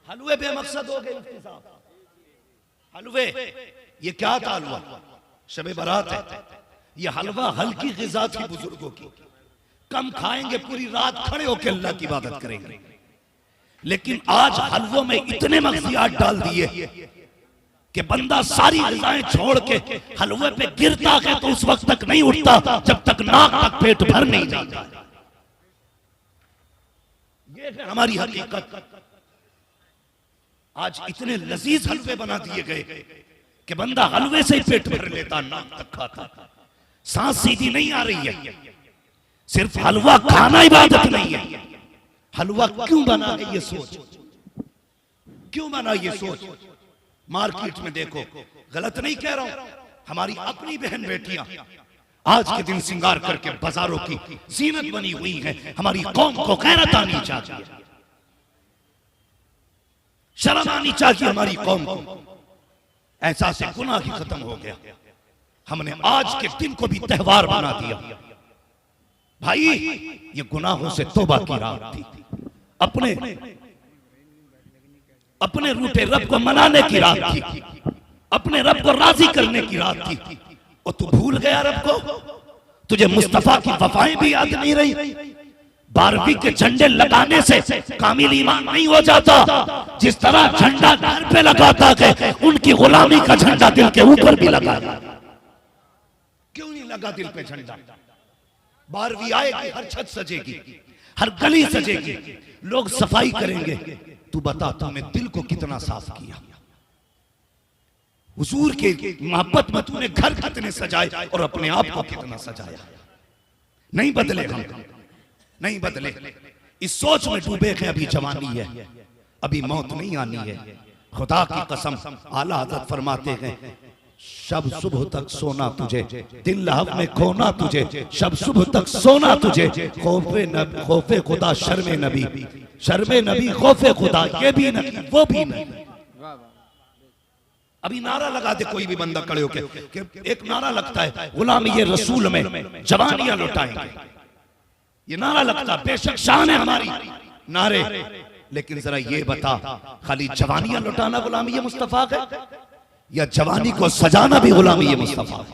हलवे बेमकसद हो गए मुफ्ती साहब। हलवे ये क्या था? हलवा शबे बारात है। ये हलवा हल्की ग़िज़ा थी बुजुर्गों की, कम खाएंगे, पूरी रात खड़े होकर अल्लाह की इबादत करेंगे। लेकिन आज हलवों में इतने मग़ज़ियात डाल दिए कि बंदा सारी ग़िज़ाएं छोड़ के हलवे पे गिरता है तो उस वक्त तक नहीं उठता जब तक नाक तक पेट भर नहीं जाता। ये है हमारी हकीकत। आज इतने लजीज हलवे बना दिए गए कि बंदा हलवे से ही पेट भर लेता, नाक तक खाता। सांस सीधी नहीं आ रही है। सिर्फ हलवा खाना इबादत नहीं है। हलवा क्यों बना है ये सोच, क्यों बना ये सोच। मार्केट में देखो, गलत नहीं कह रहा हूं, हमारी अपनी बहन बेटियां आज के दिन श्रृंगार करके बाजारों की जीनत बनी हुई है। हमारी कौम को गैरत आनी चाहिए, शर्म आनी चाहिए हमारी कौम को। एहसास गुनाह ही खत्म हो गया। हमने आज के दिन को भी त्योहार बना दिया। भाई ये गुनाहों से तौबा की रात थी, अपने रूठे रब को मनाने की रात थी, अपने रब को राजी करने की रात थी। और तू भूल गया रब को। तुझे मुस्तफा की वफाएं भी याद नहीं रही। 12वीं के झंडे लगाने से कामिल ईमान नहीं हो जाता। जिस तरह झंडा घर पे लगाता है, उनकी गुलामी का झंडा दिल के ऊपर भी लगा। क्यों नहीं लगा दिल पे झंडा? 12वीं आएगी, हर छत सजेगी, हर गली सजेगी, लोग सफाई करेंगे। तू बता तूने दिल को कितना साफ किया? हुजूर के मोहब्बत में तूने घर कितने सजाए और अपने आप को कितना सजाया? नहीं बदले हम, नहीं बदले। इस सोच में डूबे हैं। अभी जवानी है, अभी मौत नहीं आनी है। खुदा की कसम आला हज़रत फरमाते हैं, शब सुबह तक सोना तुझे, दिन लहब में खोना तुझे, शब सुबह तक सोना तुझे, खौफे खुदा शर्मे नबी, शर्मे नबी खौफे खुदा, ये भी नहीं वो भी नहीं। अभी नारा लगा दे कोई भी बंदा खड़े होके कि एक नारा लगता है गुलामी ये रसूल में जवानियां लुटाएंगे। ये नारा लगता, बेशक शान है हमारी नारे, लेकिन जरा ये बता, खाली जवानियां लुटाना गुलामी ये मुस्तफा है या जवानी को सजाना भी गुलामी ये मुस्तफा है?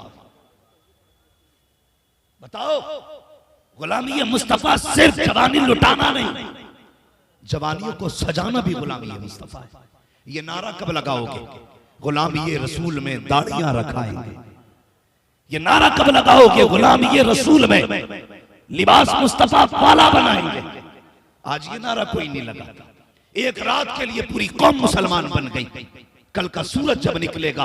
बताओ। गुलामी ये मुस्तफा सिर्फ जवानी लुटाना नहीं, जवानियों को सजाना भी गुलामी ये मुस्तफा है। ये नारा कब लगाओगे? गुलामी ये रसूल में दाढ़ियां रखाएंगे। ये नारा कब लगाओगे? गुलामी ये रसूल में लिबास मुस्तफा वाला बनाएंगे। आज ये नारा कोई नहीं लगा। एक रात के लिए पूरी कौम मुसलमान बन गई। कल का सूरज जब निकलेगा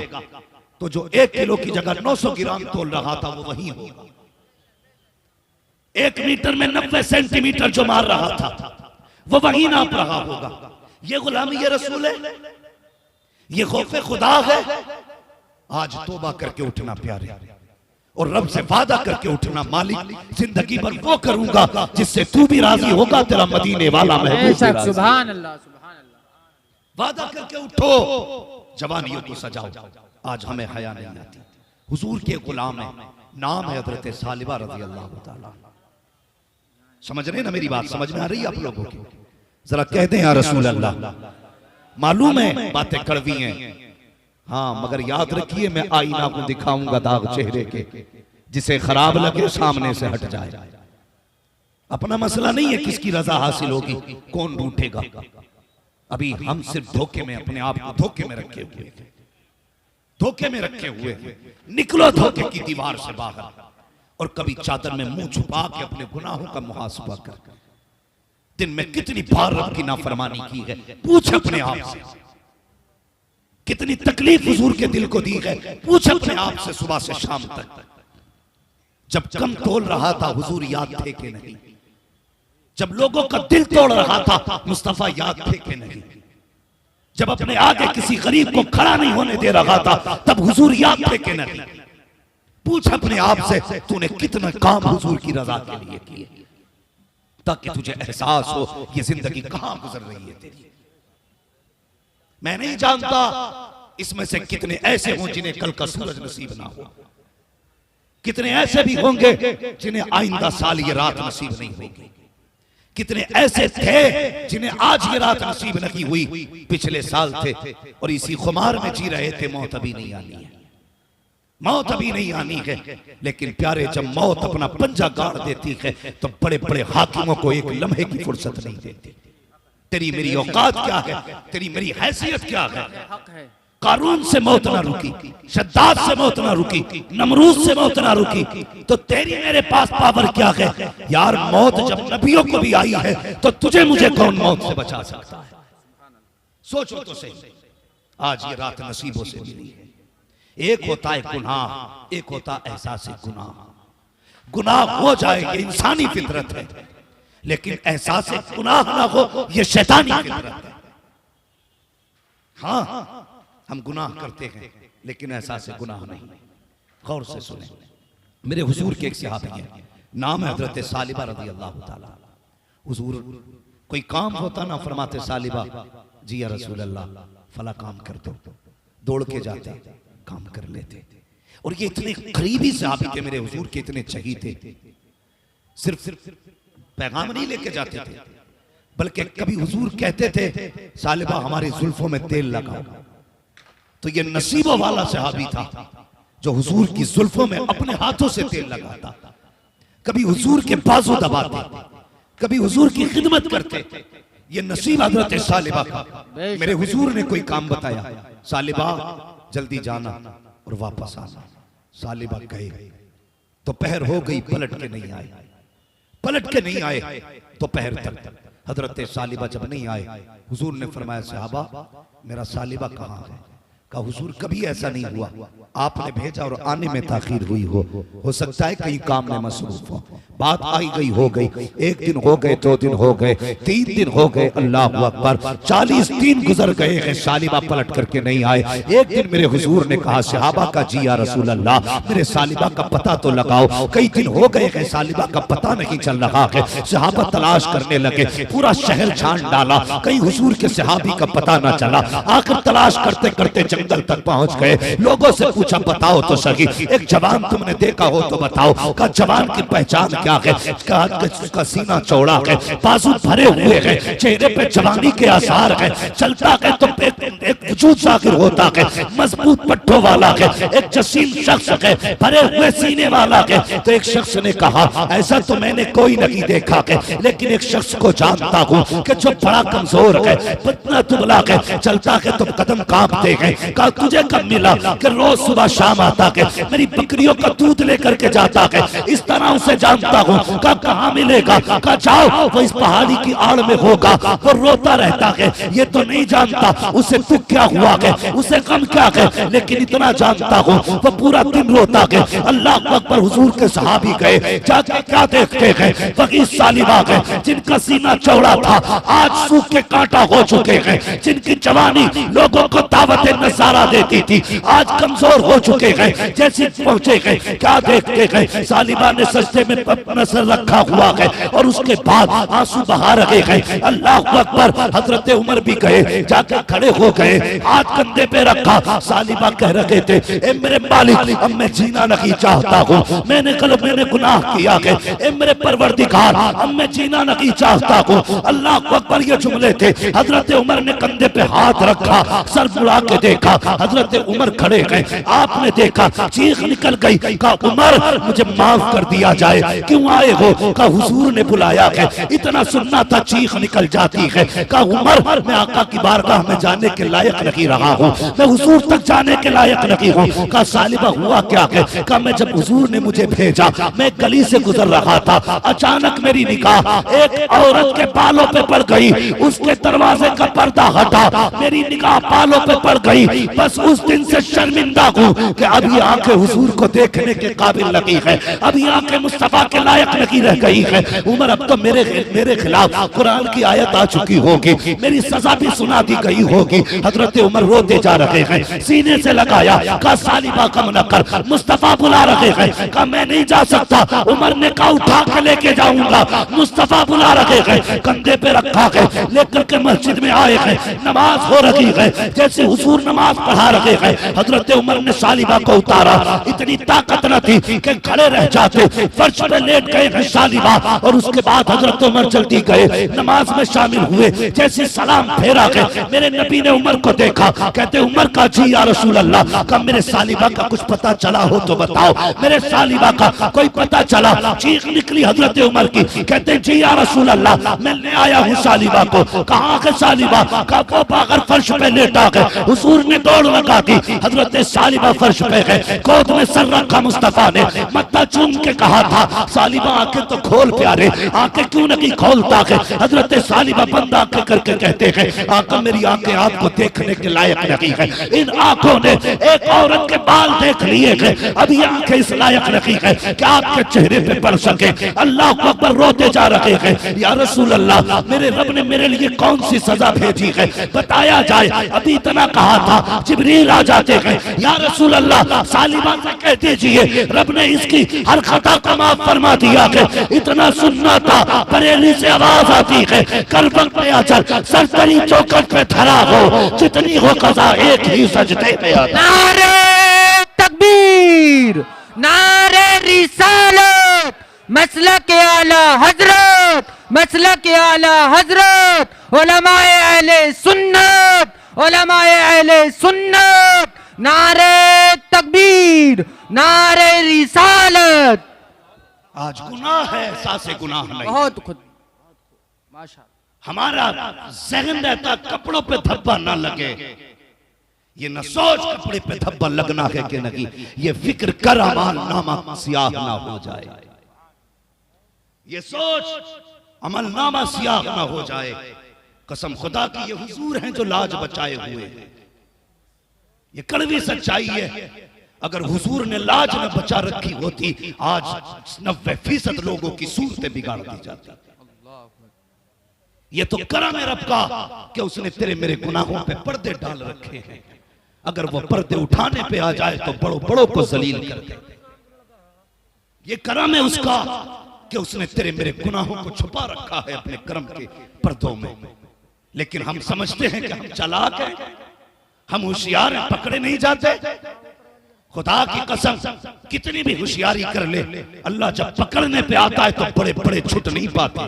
तो जो 1 किलो की जगह 900 ग्राम तोल रहा था वो वही होगा। 1 मीटर में 90 सेंटीमीटर जो मार रहा था वो वही नाप रहा होगा। ये गुलामी ये रसूल है, ये खौफे खुदा है। आज तौबा करके उठना प्यारे, और रब से वादा करके उठना, मालिक जिंदगी भर वो करूंगा जिससे तू भी राजी होगा, तेरा मदीने वाला महबूब। सुभान अल्लाह, सुभान अल्लाह। वादा करके उठो, जवानियों को सजाओ। आज हमें हया नहीं आती। हुजूर के गुलाम है, नाम है हजरत सालिबा रज़ी अल्लाह ताला। समझ रहे ना मेरी बात? समझ में आ रही है आप लोगों की? जरा कह दें या रसूल अल्लाह। मालूम है बातें कड़वी हैं, हाँ, मगर याद रखिए मैं आईना को दिखाऊंगा दाग चेहरे के, जिसे खराब लगे सामने से हट जाए। अपना मसला नहीं है किसकी रजा हासिल होगी, कौन रूठेगा। अभी हम सिर्फ धोखे में, अपने आप को धोखे में रखे हुए, धोखे में रखे हुए। निकलो धोखे की दीवार से बाहर, और कभी चादर में मुंह छुपा के अपने गुनाहों का मुहासबा कर। दिन में कितनी बार रब की नाफरमानी की है, पूछ अपने आप से। कितनी तकलीफ हुजूर के दिल को दी है, पूछ अपने आप से सुबह से शाम तक। जब कम तोल रहा था हुजूर याद थे कि नहीं? जब लोगों का दिल तोड़ रहा था मुस्तफा याद थे कि नहीं? जब अपने आगे किसी गरीब को खड़ा नहीं होने दे रहा था तब हुजूर याद थे कि नहीं? पूछ अपने आप से तूने कितना काम हुजूर की रजा के लिए किए, ताकि तुझे एहसास हो ये जिंदगी कहां गुजर रही है तेरी। मैं नहीं जानता इसमें से कितने ऐसे हों जिन्हें कल का सूरज नसीब ना हो, कितने ऐसे भी होंगे जिन्हें आइंदा साल ये रात नसीब नहीं होगी, कितने ऐसे थे जिन्हें आज ये रात नसीब नहीं हुई, पिछले साल थे और इसी खुमार में जी रहे थे। मौत अभी नहीं आनी है, मौत अभी नहीं आनी है। लेकिन प्यारे, जब मौत अपना पंजा गाड़ देती है तो बड़े बड़े हाकिमों को एक लम्हे की फुर्सत नहीं देती। तेरी मेरी औकात क्या है, तेरी मेरी हैसियत क्या है? हक है। कारून से मौत ना रुकी, शद्दाद से मौत ना रुकी, नमरूद से मौत ना रुकी, तो तेरी मेरे पास पावर क्या है? यार, मौत जब नबियों को भी आई है तो तुझे मुझे कौन मौत से बचा सकता है? सोचो तो सही। आज ये रात नसीबों से मिली है। एक होता है गुनाह, एक होता एहसास गुनाह। गुनाह हो जाए ये इंसानी फितरत है, लेकिन एहसास गुनाह ना हो ये शैतानी फितरत है। हाँ, हम गुनाह करते हैं लेकिन एहसास गुनाह नहीं। गौर से सुने, मेरे हुजूर के एक सहाबी हैं, नाम है हजरत सालिबा रज़ी अल्लाह ताला। हुजूर कोई काम होता ना, फरमाते सालिबा जी या रसूल अल्लाह फला काम कर दो, दौड़ के जाते काम कर लेते। और ये इतने करीबी सहाबी थे मेरे हुजूर के, इतने चहीते, सिर्फ पैगाम नहीं लेके जाते थे, बल्कि कभी हुजूर कहते थे सालिबा हमारी जुल्फों में तेल लगाओ। तो ये नसीबों वाला सहाबी था जो हुजूर की जुल्फों में अपने हाथों से तेल लगाता। कभी हुजूर के बाजू दबाते, कभी हुजूर की खिदमत करते। ये नसीब हजरत सालिबा का। मेरे हुजूर ने कोई काम बताया, सालिबा जल्दी जाना और वापस आना। सालिबा गए, दोपहर हो गई, पलट के नहीं आए, पलट के नहीं आए दोपहर तक। हजरत सालिबा जब नहीं आए, हुजूर ने फरमाया सहाबा मेरा सालिबा कहाँ है? कहा हुजूर कभी ऐसा नहीं हुआ, आपने भेजा और आने में ताखीर हुई हो सकता है कहीं काम में मसरूफ हो। बात आई गई हो गई, एक दिन हो गए, 2 दिन हो गए, 3 दिन हो गए, अल्लाह अकबर, 40 दिन गुजर गए हैं, सालिबा पलट करके नहीं आए। एक दिन मेरे हुजूर ने कहा सहाबा का जी या रसूल अल्लाह मेरे सालिबा का पता तो लगाओ। कई दिन हो गए हैं, सालिबा का पता नहीं चल रहा है। सहाबा तलाश करने लगे, पूरा शहर छान डाला, कहीं हुजूर के सहाबी का पता ना चला। आखिर तलाश करते करते जंगल तक पहुंच गए। लोगों से पूछा बताओ तो सही, एक जवान तुमने देखा हो तो बताओ। का जवान की पहचान क्या है? उसका सीना चौड़ा है, बाजू भरे हुए हैं, चेहरे पे जवानी के आसार हैं, चलता है तो एक वजूद जाहिर होता है, मजबूत पट्टों वाला है, एक जसीम शख्स है, भरे हुए सीने वाला है। तो एक शख्स ने कहा ऐसा तो मैंने कोई नहीं देखा है, लेकिन एक शख्स को जानता हूँ कि जो बड़ा कमजोर है, पतला दुबला है, चलता है तो कदम कांपते हैं। कहा तुझे कब मिला? कि रोज सुबह शाम आता है, मेरी बकरियों का दूध लेकर के जाता है, इस तरह उसे जानता हूँ। कहा कहाँ मिलेगा? कहा जाओ वो इस पहाड़ी की आड़ में होगा, वो रोता रहता है, ये तो नहीं जानता उसे दुख क्या हुआ है, उसे गम क्या है, लेकिन इतना जानता हूँ वो पूरा दिन रोता है। अल्लाह अकबर, हुजूर के सहाबी गए, जाके क्या देखते हैं? वही सालिबा है जिनका सीना चौड़ा था, आज सूख के कांटा हो चुके हैं, जिनकी जवानी लोगों को दावत नजारा देती थी, आज कमजोर हो चुके हैं, जैसे पहुंचे हैं। क्या देखते हैं? सालिबा ने सजदे में अपना सर रखा हुआ है और उसके बाद आंसू बहा रहे हैं। अल्लाह अकबर, हजरत उमर भी गए, जाकर खड़े हो गए, हाथ कंधे पे रखा। सालिबा कह रहे थे ए मेरे मालिक, अब मैं जीना नहीं चाहता हूँ, मैंने गुनाह किया है, ए मेरे परवरदिगार अब मैं जीना नहीं चाहता हूँ। अल्लाह अकबर, ये जुमले थे। हजरत उमर ने कंधे पे हाथ रखा, सर मुड़ा के देखा, हजरत उमर खड़े गए, आपने देखा, चीख निकल गई। कहा उमर मुझे माफ कर दिया जाए, क्यों आए हो? कहा हुजूर ने बुलाया है, इतना सुनना था, चीख निकल जाती है। कहा उमर मैं आका की बारगाह में जाने के लायक नहीं रहा हूँ, मैं हुजूर तक जाने के लायक नहीं हूँ। कहा सालिबा हुआ क्या है? कहा मैं जब हुजूर ने मुझे भेजा, मैं गली से गुजर रहा था, अचानक मेरी निगाह एक औरत के बालों पे पड़ गई, उसके दरवाजे का पर्दा हटा, मेरी निगाह बालों पे पड़ गई। बस उस दिन से शर्मिंदा हूँ कि अभी आंखें हुजूर को देखने के काबिल नहीं है, अभी आंखें मुस्तफा के लायक नहीं रह गई है। उमर अब तो मेरे खिलाफ कुरान की आयत आ चुकी होगी, मेरी सजा भी सुना दी गई होगी। हजरत उमर रोते जा रहे हैं, सीने से लगाया, कहा सालिबा कम न कर, मुस्तफा बुला रहे हैं। कहा मैं नहीं जा सकता। उमर ने कहा उठा के लेके जाऊंगा, मुस्तफा बुला रहे हैं, कंधे पे रखा है, लेकर के मस्जिद में आए हैं, नमाज हो रही है। जैसे हुजूर नमाज नमाज पढ़ा रहे हैं। हजरत उमर ने सालिबा को उतारा, इतनी ताकत न थी कि खड़े रह जाते, फर्श पे लेट गए हैं सालिबा। और उसके बाद हजरत उमर जल्दी गए, नमाज में शामिल हुए। जैसे सलाम फेरा गए, मेरे नबी ने उमर को देखा, कहते उमर का जी या रसूल अल्लाह, का मेरे सालिबा का कुछ पता चला हो तो बताओ, मेरे सालिबा का कोई पता चला? चीख निकली हजरत उमर की, कहते जी या रसूल अल्लाह, मैं ले आया हूँ सालिबा को। कहाँ के सालिबा? का वो पागल फर्श पे लेटा गए। हुजूर ने दौड़ लगा दी, हजरत सालिबा फर्श पे गए, गोद में सर रखा। मुस्तफा ने मत्था चूम के कहा था, सालिबा आंखें तो खोल प्यारे, आंखें क्यों नहीं खोलता है? हजरत सालिबा बंद आंखें करके कहते हैं, आका मेरी आंखें आपको देखने के लायक नहीं है। इन आंखों ने एक औरत के बाल देख लिए हैं, अब ये आंखें इस लायक नहीं है कि आपके चेहरे पे पड़ सके। अल्लाह को अकबर रोते जा रहे हैं, या रसूल अल्लाह, मेरे रब ने मेरे लिए कौन सी सजा भेजी है, बताया जाए। अभी इतना कहा था, जिब्रील आ जाते हैं, या रसूल अल्लाह, सालिबा से कह दीजिए रब ने इसकी हर खता को माफ फरमा दिया है। इतना सुनना था, बरेली से आवाज आती है, कल वक्त में अचल सरसरी चौखट पे धरा हो, जितनी हो कज़ा एक ही सजदे में आता। नारे तकबीर, नारे रिसालत, मसलक आला हजरत, मसलक आला हजरत, उलमाए अहले सुन्नत, उलमाए अहले सुन्नत, नारे तकबीर, नारे रिसालत। आज गुनाह है, एहसास गुनाह नहीं। बहुत खुद माशाअल्लाह। हमारा जहन रहता कपड़ों पे धब्बा ना लगे, ये न सोच कपड़े पे धब्बा लगना है कि नहीं, ये फिक्र कर अमाल नामा सियाह ना हो जाए। ये सोच अमल नामा सियाह ना हो जाए। कसम खुदा की ये हुजूर हैं जो लाज बचाए हुए हैं। ये कड़वी सच्चाई है, अगर हुजूर ने लाज न बचा रखी होती, आज 90% लोगों की सूरतें बिगाड़ दी जाती। ये तो करम है रब का कि उसने तेरे मेरे गुनाहों पे पर्दे डाल रखे हैं। अगर वो पर्दे उठाने पे आ जाए तो बड़ों बड़ों को जलील कर दे। ये करम है उसका कि उसने तेरे मेरे गुनाहों को छुपा रखा है अपने करम के पर्दों में। लेकिन हम समझते हैं कि हम चालाक हैं, हम होशियार हैं, पकड़े नहीं जाते। खुदा की कसम, कितनी भी होशियारी कर ले, अल्लाह जब पकड़ने पे आता है तो बड़े बड़े छूट नहीं पाते,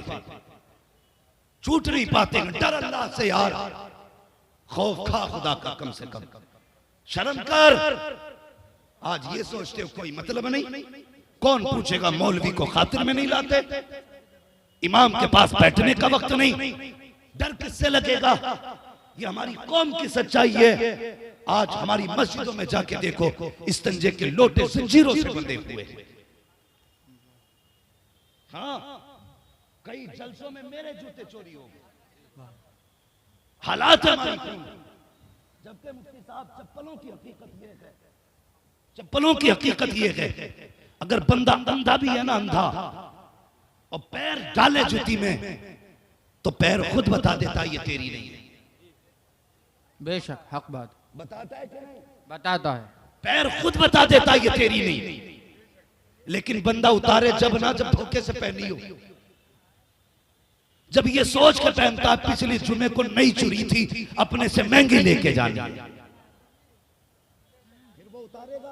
छूट नहीं पाते। डर अल्लाह से यार, खौफ खा खुदा का कम से कम, शर्म कर। आज ये सोचते हो कोई मतलब नहीं, कौन पूछेगा? मौलवी को खातिर में नहीं लाते, इमाम के पास बैठने का वक्त नहीं, डर किससे लगेगा? ये हमारी कौम की सच्चाई है। आज हमारी मस्जिदों में जाके देखो, इस्तंजे के लोटे जंजीरों से बंधे हुए। हाँ, कई जलसों में मेरे जूते चोरी हो गए। हालात हमारी कौम, जबकि मुफ्ती साहब चप्पलों की हकीकत ये है, चप्पलों की हकीकत ये है, अगर बंदा अंधा भी है ना, अंधा, और पैर डाले जूती में तो पैर खुद बता देता ये तेरी नहीं है। बेशक हक बात बताता है कि नहीं? बताता है, पैर खुद बता देता ये तेरी नहीं। लेकिन बंदा उतारे जब ना, जब धोखे से पहनी हो, जब ये सोच के पहनता पिछले जुमे को नई चुरी थी, अपने से महंगी लेके जानी, फिर वो उतारेगा,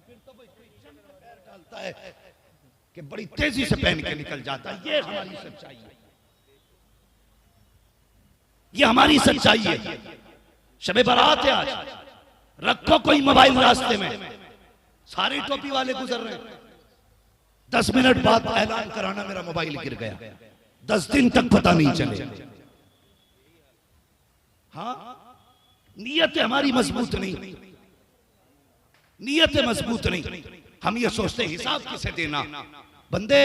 फिर तो पैर डालता है कि बड़ी तेजी से पहन के निकल जाता है। ये हमारी सच्चाई है, ये हमारी सच्चाई है। शबे बारात है आज, रखो कोई मोबाइल रास्ते में, सारे टोपी वाले गुजर रहे हैं, 10 मिनट बाद ऐलान कराना मेरा मोबाइल गिर गया, 10 दिन तक पता नहीं चले। हाँ, नीयत हमारी मजबूत नहीं, नीयत मजबूत नहीं। हम ये सोचते हिसाब किसे देना? बंदे,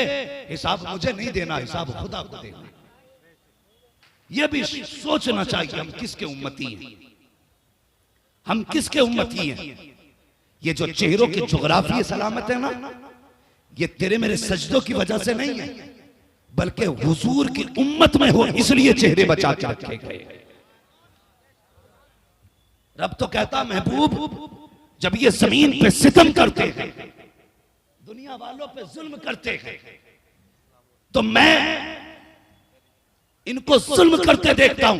हिसाब मुझे नहीं देना, हिसाब खुदा को देना। ये भी सोचना चाहिए हम किसके उम्मती हैं, हम किसके उम्मती हैं। ये जो चेहरों की जोग्राफी सलामत है ना, ये तेरे मेरे सजदों की वजह से नहीं है, बल्कि हुजूर की उम्मत में हो इसलिए चेहरे बचा के रखे गए। रब तो कहता महबूब, जब ये जमीन पे सितम करते हैं, दुनिया वालों पे जुल्म करते हैं, तो मैं इनको जुल्म करते देखता हूं,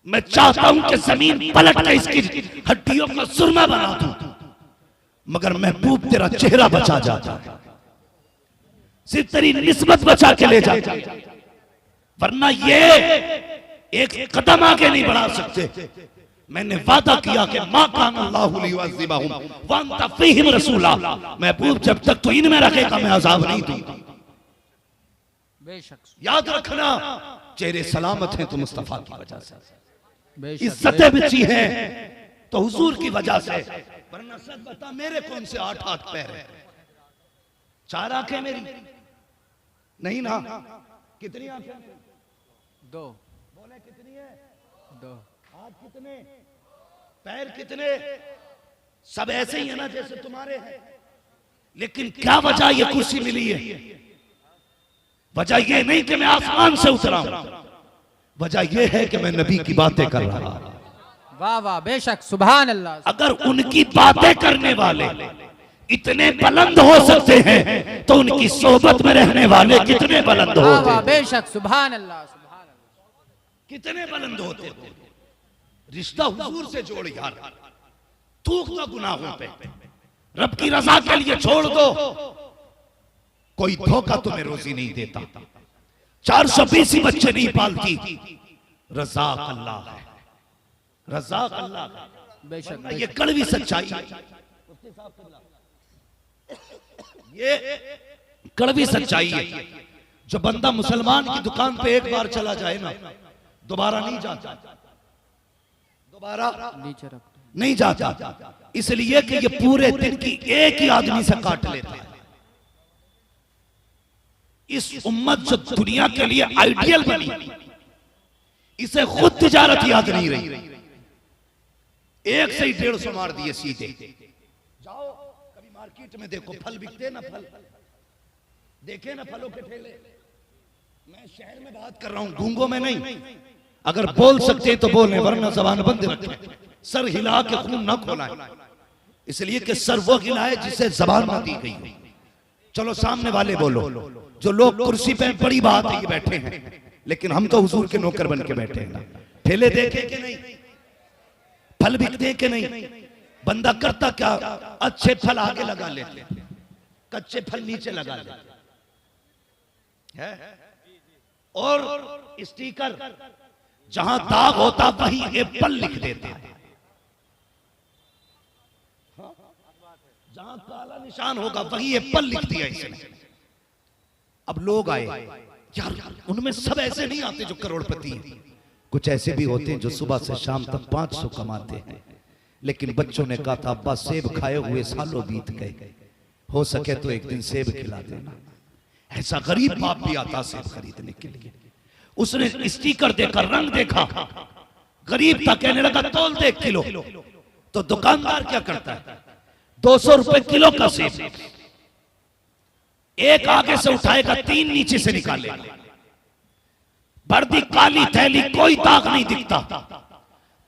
मैं चाहता हूं कि जमीन पलट के इसकी हड्डियों का सुरमा बना दूं, मगर महबूब तेरा चेहरा बचा जाता है, सिर्फ तेरी निस्बत बचा के ले जाता, वरना ये एक कदम आगे नहीं बढ़ा सकते। मैंने वादा किया कि मां कान अल्लाहु लियुअज़्ज़िबहुम व अंत फीहिम रसूला, महबूब जब तक तो इनमें रखेगा मैं अज़ाब नहीं दूंगा। बेशक याद रखना, चेहरे सलामत हैं तो मुस्तफा की वजह से, बेशक इज्जतें बची हैं तो हुजूर की वजह से, वरना सच बता मेरे कौन से 8 हाथ पैर है, 4 आंखें मेरी नहीं ना, कितनी आंखें? 2 बोले कितनी है? 2 हाथ कितने, पैर कितने? सब ऐसे ही है ना जैसे तुम्हारे हैं, लेकिन क्या वजह ये कुर्सी मिली है? वजह ये नहीं कि मैं आसमान से उतरा हूं, वजह ये है कि मैं नबी की बातें कर रहा हूं। वाह वाह, बेशक सुभान अल्लाह। अगर उनकी बातें करने वाले इतने बुलंद हो सकते हैं तो उनकी सोबत में रहने वाले कितने बुलंद वाह होते वाह, हैं, बेशक सुभान अल्लाह, सुभान अल्लाह। कितने बुलंद होते हैं। रिश्ता हुजूर से जोड़ यार, थूक दो गुनाहों पे, रब की रजा के लिए छोड़ दो। कोई धोखा तुम्हें रोजी नहीं देता, 420 बच्चे नहीं पालती, रज़ाक अल्लाह है, रज़ाक अल्लाह है। बेशक ये कड़वी सच्चाई है, ये कड़वी सच्चाई है। जो बंदा मुसलमान की दुकान पे एक बार चला जाए ना, दोबारा नहीं जाता, दोबारा नीचे रख दो। नहीं जाता, इसलिए कि ये पूरे दिन की एक ही आदमी से काट लेता है। इस उम्मत जो दुनिया के लिए आइडियल बनी, इसे खुद तिजारत याद नहीं रही, एक से ही 150 मार दिए सीधे। जाओ कभी मार्केट में देखो, फल बिकते ना, फल देखे ना, फलों के ठेले। मैं शहर में बात कर रहा हूं, गूंगों में नहीं। अगर बोल सकते तो बोलें, वरना जबान बंद रखें, सर हिला के खून ना खोलाएं, इसलिए कि सर वो हिलाए जिसे जबान ना दी गई। चलो सामने वाले बोलो, जो लोग कुर्सी पे बड़ी बात है ये बैठे हैं, लेकिन हम तो हुजूर के नौकर बन के बैठे हैं। ठेले देखे कि नहीं, फल बिकते कि नहीं, बंदा करता क्या, अच्छे फल आगे लगा लेते, कच्चे फल नीचे लगा लेते है, और स्टिकर जहां दाग होता वहीं एप्पल लिख देता है, जहां काला निशान होगा वहीं एप्पल लिख दिया इसने। अब लोग आए यार, उनमें सब ऐसे नहीं आते जो करोड़पति हैं, कुछ ऐसे भी होते हैं जो सुबह से शाम तक 500 कमाते हैं। लेकिन बच्चों ने कहा था अब्बा सेब खाए हुए सालों बीत गए, हो सके तो एक दिन सेब खिला देना। ऐसा गरीब बाप भी आता सेब खरीदने के लिए। उसने स्टिकर देखा, रंग देखा, गरीब था, कहने लगा तौल दे 1 किलो। तो दुकानदार क्या करता है, 200 रुपए किलो का सेब, एक आगे से उठाएगा, 3 नीचे से निकालेगा, वर्दी काली थैली, कोई दाग नहीं दिखता,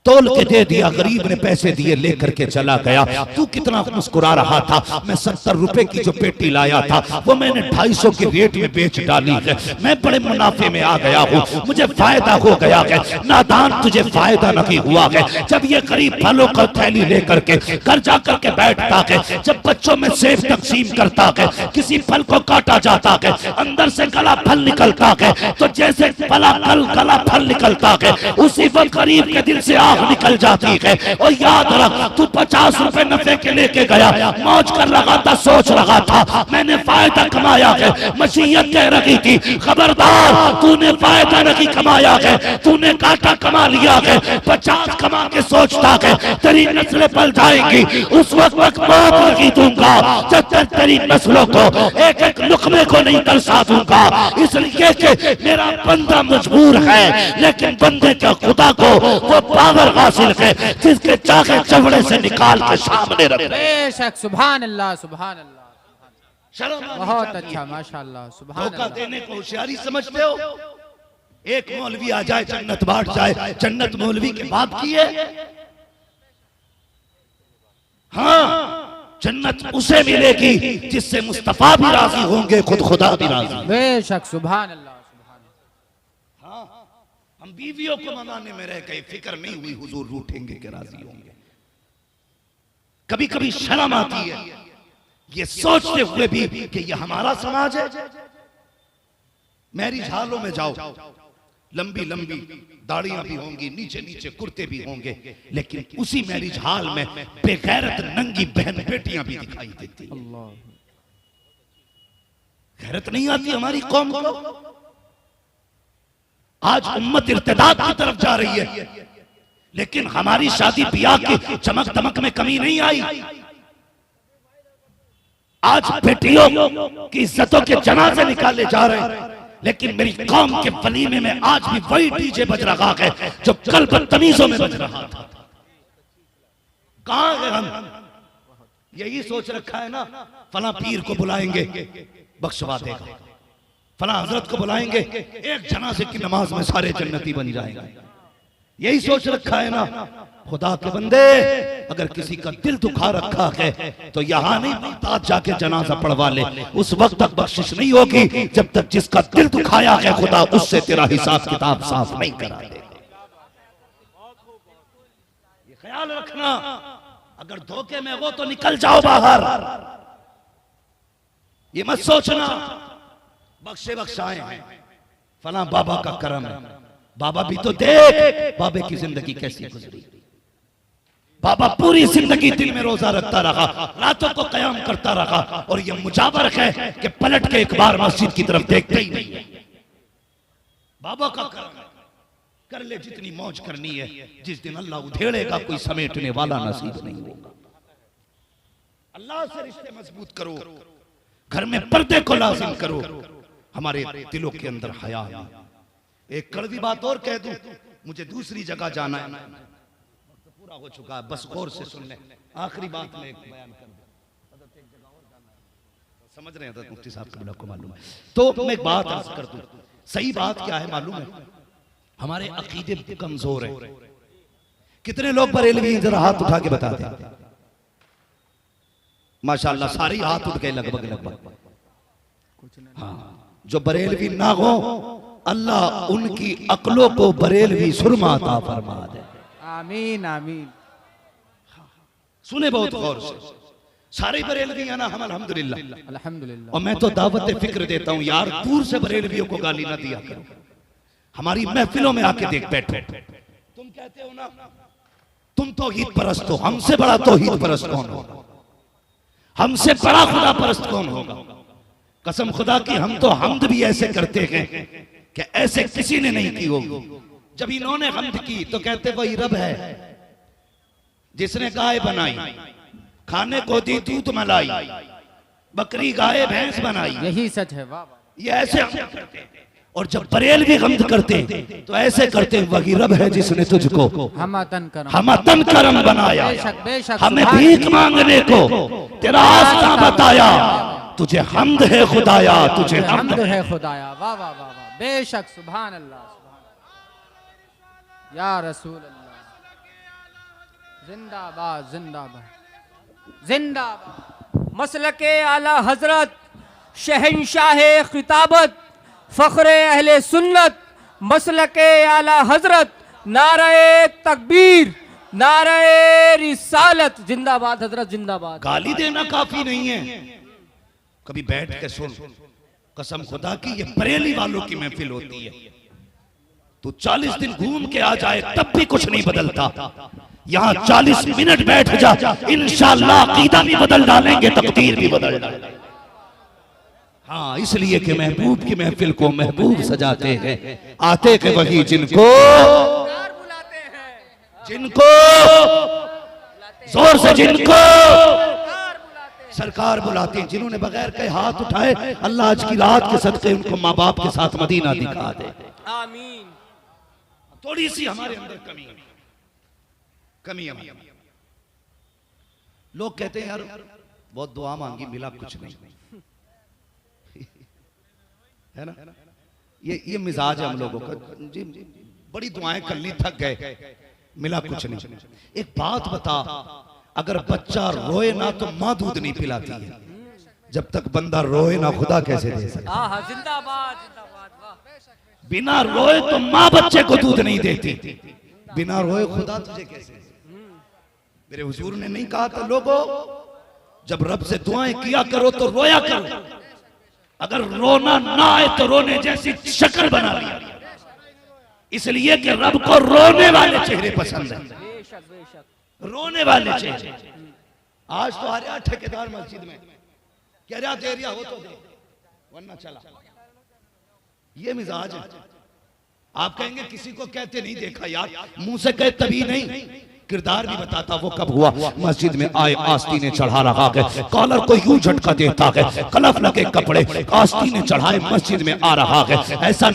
तोल के दे दिया। गरीब ने पैसे दिए, लेकर के चला गया। तू कितना मुस्कुरा रहा था, मैं 70 रुपए की जो पेटी लाया था वो मैंने 250 के रेट में बेच डाली है, मैं बड़े मुनाफे में आ गया हूँ, मुझे फायदा हो गया है। नादान, तुझे फायदा नहीं हुआ है। जब ये गरीब फलों का थैली लेकर के घर जाकर के बैठता है, जब बच्चों में सेब तकसीम करता है, किसी फल को काटा जाता है, अंदर से गला फल निकलता है, तो जैसे गला फल निकलता है, उसी वक्त गरीब के दिल से निकल जाती है। और याद रख, तू 50 रुपए नफे के लेके गया, मौज कर रहा था, सोच रहा था मैंने फायदा कमाया है, मशीयत कह रही थी खबरदार, तूने फायदा नहीं कमाया है, तूने काटा कमा लिया है। 50 कमा के सोचता है तेरी नस्लें पल जाएंगी, उस वक्त मौत नहीं दूंगा जब तक तेरी नस्लों को एक एक लुकमे को नहीं तरसा दूंगा। इसलिए कि मेरा बंदा मजबूर है, लेकिन बंदे का खुदा को वो पावर हासिल है जिसके चाके चमड़े से निकाल के सामने रखे। बेशक सुभान अल्लाह, सुभान अल्लाह, शर्म बहुत अच्छा, माशाअल्लाह, सुभान धोखा अल्लाह। देने को होशियारी समझते हो। एक मौलवी आ जाए जन्नत बांट जाए, जन्नत मौलवी के बाप की है। हाँ, जन्नत उसे मिलेगी जिससे मुस्तफा भी राजी होंगे, खुद खुदा भी राजी। बेशक सुभान अल्लाह, सुभान अल्लाह। हम बीवियों को मनाने में रह गए, फिक्र नहीं हुई हुजूर रूठेंगे कि राजी होंगे। कभी कभी शर्म आती है ये सोचते हुए भी कि ये हमारा समाज है। मैरिज हालों में जाओ, लंबी लंबी दाढ़ियां भी होंगी, नीचे नीचे कुर्ते भी होंगे, लेकिन उसी मैरिज हाल में बेगैरत नंगी बहन बेटियां भी दिखाई देती हैं। गैरत नहीं आती हमारी कौम को। आज उम्मत इर्तिदाद की तरफ जा रही है, लेकिन हमारी शादी ब्याह की चमक दमक में कमी नहीं आई। आज बेटियों की इज्जतों के जनाजे निकाले जा रहे हैं, लेकिन मेरी कौम के वलीमे में आज भी वही डीजे बज रहा है जो कल बदतमीजों में बज रहा था। कहां है हम? यही सोच रखा है ना, फला पीर को बुलाएंगे बख्शवा देगा, फला हजरत को बुलाएंगे एक जनाजे की नमाज में सारे जन्नती बन जाएंगे। यही सोच रखा है ना। खुदा के बंदे, अगर किसी का दिल दुखा रखा है तो यहां नहीं बगदाद जाके जनाजा पढ़वा ले, उस वक्त तक बख्शिश नहीं होगी जब तक जिसका दिल दुखाया है खुदा उससे तेरा हिसाब किताब साफ नहीं करा देगा। ये ख्याल रखना, अगर धोखे में हो तो निकल जाओ बाहर। ये मत सोचना बख्शे बख्शाए हैं, फला बाबा का करम है। बाबा भी तो देख बाबे की जिंदगी कैसी गुजरी। बाबा पूरी जिंदगी दिल में रोजा रखता रहा, रातों को कयाम करता रहा, और ये मुजावर है कि पलट के एक बार मस्जिद की तरफ देखते ही नहीं है। बाबा का करम है, कर ले जितनी मौज करनी है, जिस दिन अल्लाह उधेड़ेगा कोई समेटने वाला नसीब नहीं होगा। अल्लाह से रिश्ते मजबूत करो, घर में पर्दे को लाजिम करो, हमारे दिलों के अंदर हया है। एक कड़वी बात और कह दूं, मुझे दूसरी जगह जाना है, पूरा हो चुका है, बस गौर से सुन ले। आखिरी बात में एक बयान कर दूं, समझ रहे हैं मुफ्ती साहब कबीला को मालूम है, तो मैं एक बात अर्ज कर दूं। सही बात क्या है मालूम है? हमारे अकीदे कमजोर है। कितने लोग बरेलवी हैं, जरा हाथ उठा के बता दें। माशाल्लाह सारे हाथ उठ गए लगभग लगभग। हाँ, जो बरेलवी ना हो अल्लाह उनकी अक्लों को बरेलवी सुरमा अता फरमा दे। आमीन आमीन। सुने बहुत गौर से, सारे बरेलवी हैं ना हम अल्हम्दुलिल्लाह अल्हम्दुलिल्लाह। और मैं तो दावत फिक्र देता हूं यार, दूर से बरेलवियों को गाली ना दिया करो, हमारी महफिलों में आके देख बैठो। तुम कहते हो ना तुम तौहीद परस्त हो, हमसे बड़ा तौहीद परस्त कौन होगा? हमसे बड़ा खुदा परस्त कौन होगा? कसम खुदा की हम तो हम्द भी ऐसे करते हैं कि ऐसे किसी ने नहीं की होगी। जब इन्होंने हम्द की तो कहते वही रब है जिसने गाय बनाई, खाने को दी दूध मलाई, बकरी गाय भैंस बनाई। यही सच है। वाह ये ऐसे हम करते हैं। और जब बरेलवी हम्द करते तो ऐसे करते वही रब है जिसने तुझको हमतन करम बनाया, बेशक बेशक, हमें भीख मांगने को तेरा आस्था बताया, तुझे हम्द है खुदाया, तुझे हम्द है खुदाया। वाह वाह वाह वाह, बेशक, सुभान अल्लाह, सुभान या रसूल अल्लाह। जिंदाबाद जिंदाबाद जिंदाबाद। मसलके आला हजरत शहंशाह खिताबत फख्रे अहले सुन्नत, मसलके आला हजरत नारे तकबीर नारे रिसालत। जिंदाबाद हजरत जिंदाबाद। गाली देना काफी नहीं है, कभी बैठ के सुन। कसम खुदा की ये बरेली वालों की महफिल होती है, तू 40 दिन घूम के आ जाए तब भी कुछ नहीं बदलता। यहाँ 40 मिनट बैठ जा, इंशाअल्लाह अकीदा भी बदल डालेंगे, तकदीर भी बदल डालेंगे। हाँ, इसलिए कि महबूब की महफिल को महबूब सजाते हैं, आते के वही जिनको जोर से जिनको सरकार बुलाते हैं, जिन्होंने बगैर के हाथ उठाए अल्लाह आज की रात के सदके उनको माँ बाप के साथ मदीना दिखा दे। आमीन। थोड़ी सी हमारे अंदर कमी है। लोग कहते हैं यार बहुत दुआ मांगी मिला कुछ नहीं, है ना? ये मिजाज है हम लोगों का। जी बड़ी दुआएं कर ली, थक गए, मिला कुछ नहीं। एक बात बता, अगर बच्चा रोए ना तो माँ दूध नहीं पिलाती है, जब तक बंदा रोए ना खुदा कैसे दे सकता? जिंदाबाद जिंदाबाद। वाह बिना रोए तो माँ बच्चे को दूध नहीं देती, बिना रोए खुदा तुझे कैसे। मेरे हुजूर ने नहीं कहा था लोगों जब रब से दुआएं किया करो तो रोया करो, अगर रोना ना आए तो रोने जैसी शक्ल बना लिया, इसलिए कि रब को रोने वाले चेहरे पसंद है, बेशक बेशक। रोने वाले चेहरे। आज तो आ रहा ठेकेदार मस्जिद में कह रहा दे रिया हो तो दे वरना चला, ये मिजाज है। आप कहेंगे किसी को कहते नहीं देखा यार, मुंह से कहे तभी नहीं, किरदार भी बताता। वो कब हुआ, मस्जिद में आए आस्तीने चढ़ा रहा है, कॉलर को यूं झटका देता है, कलफ लगे कपड़े आस्तीने चढ़ाए मस्जिद में आ रहा है, ऐसा